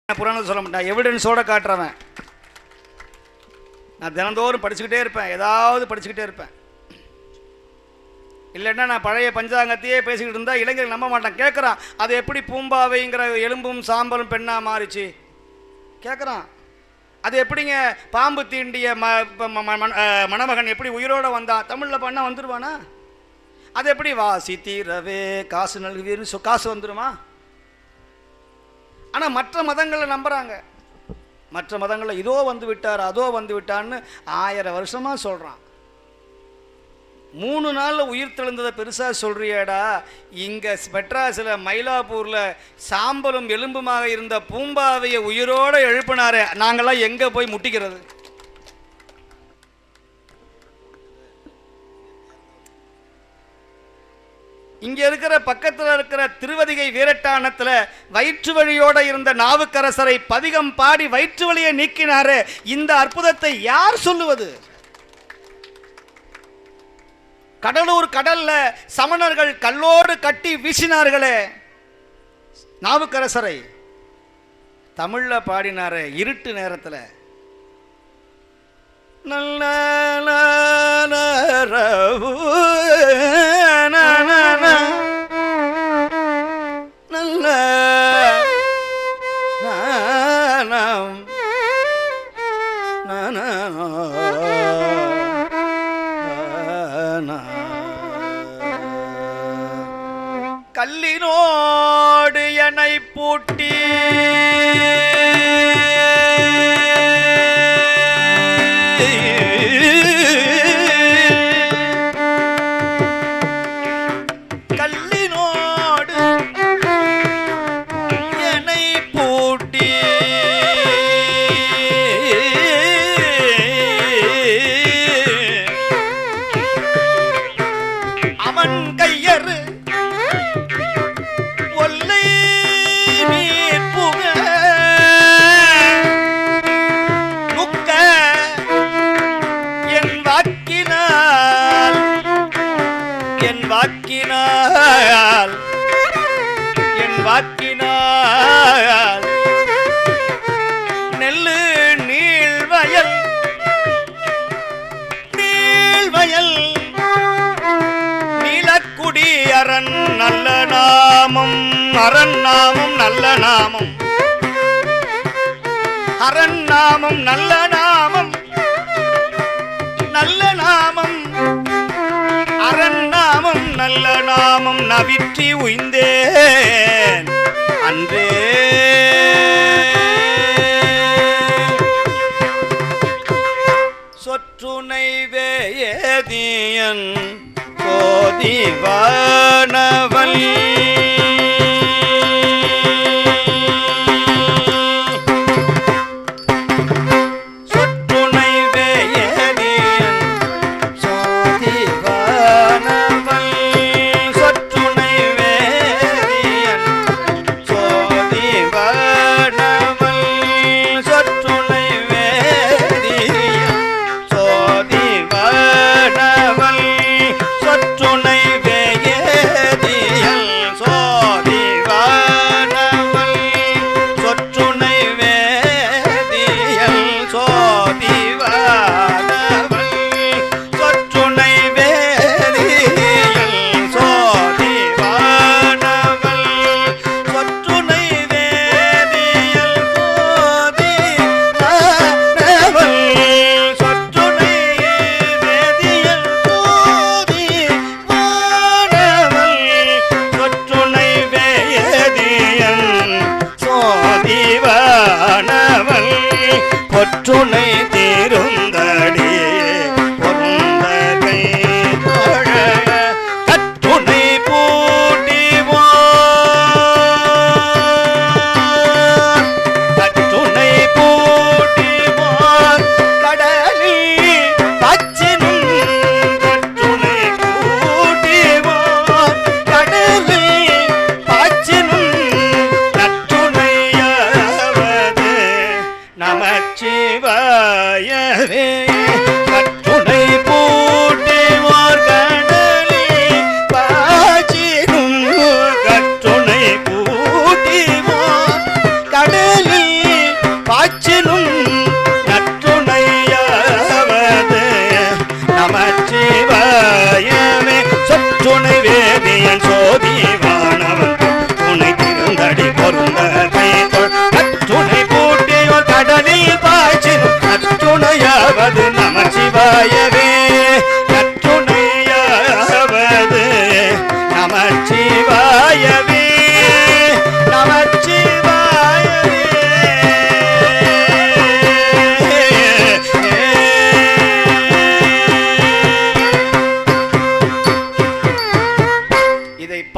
புராணத்தை சொல்ல மாட்டேன், எவிடன்ஸோட காட்டுறவன். நான் தினந்தோறும் படிச்சுக்கிட்டே இருப்பேன், ஏதாவது படிச்சுக்கிட்டே இருப்பேன். இல்லைன்னா நான் பழைய பஞ்சாங்கத்தையே பேசிக்கிட்டு இருந்தால் இளைஞர்கள் நம்ப மாட்டான். கேட்குறான், அது எப்படி பூம்பாவைங்கிற எலும்பும் சாம்பலும் பெண்ணாக மாறிச்சு கேட்குறான். அது எப்படிங்க பாம்பு தீண்டிய மணமகன் எப்படி உயிரோடு வந்தான்? தமிழில் பண்ணால் வந்துடுவானா? அது எப்படி வாசி தீரவே காசு நல்குவீர்னு காசு வந்துடுமா? ஆனால் மற்ற மதங்களை நம்புகிறாங்க. மற்ற மதங்களில் இதோ வந்து விட்டார் அதோ வந்து விட்டான்னு 1000 வருஷமாக சொல்கிறான். 3 நாளில் உயிர் தெழுந்ததை பெருசாக சொல்கிறியாடா. இங்கே மெட்ராஸில் மயிலாப்பூரில் சாம்பலும் எலும்புமாக இருந்த பூம்பாவையை உயிரோடு எழுப்பினாரே, நாங்கள்லாம் எங்கே போய் முட்டிக்கிறது? இங்கே இருக்கிற பக்கத்தில் இருக்கிற திருவதிகை வீரட்டானத்தில் வயிற்று வழியோடு இருந்த நாவுக்கரசரை பதிகம் பாடி வயிற்று வழியை நீக்கினாரே, இந்த அற்புதத்தை யார் சொல்லுவது? கடலூர் கடல்ல சமணர்கள் கல்லோடு கட்டி வீசினார்களே நாவுக்கரசரை, தமிழ்ல பாடினாரே இருட்டு நேரத்தில். நல்ல கல்லினோடு என்னை பூட்டி கல்லினோடு என்னை பூட்டி அவன் கையறு என் வாக்கினால் நெல்லு நீள்வயல் நீலக்குடி அரண் நல்ல நாமம், அரண் நாமம் நல்ல நாமம், அரண் நாமம் நல்ல நாமம், நல்ல நாமம் அரண் நாமம் நல்ல நாமம் நவிற்றி உய்ந்தேன் அன்றே. சொற்றுனை வேதியன் கோதிவானவன் பொற்றுனை தீருந்தடி பொருந்தகை தோழ கற்றுனை பூட்டிவான், கற்றுனை பூட்டிவான் கடலில் பச்சினும், கற்றுனை பூட்டிவான் கடலில் பச்சினும் நற்றுணையாவது நமச்சிவாயவே. கற்றுனை பூட்டிவார் கடலில் பாய்ச்சினும், கற்றுனை பூட்டிவார் கடலில் அச்சிலும் நற்றுணையாவது நமச்சிவாயவே சொற்றுணை வேதியன் சோதிவானவன் துணை திருந்தடி பொருந்த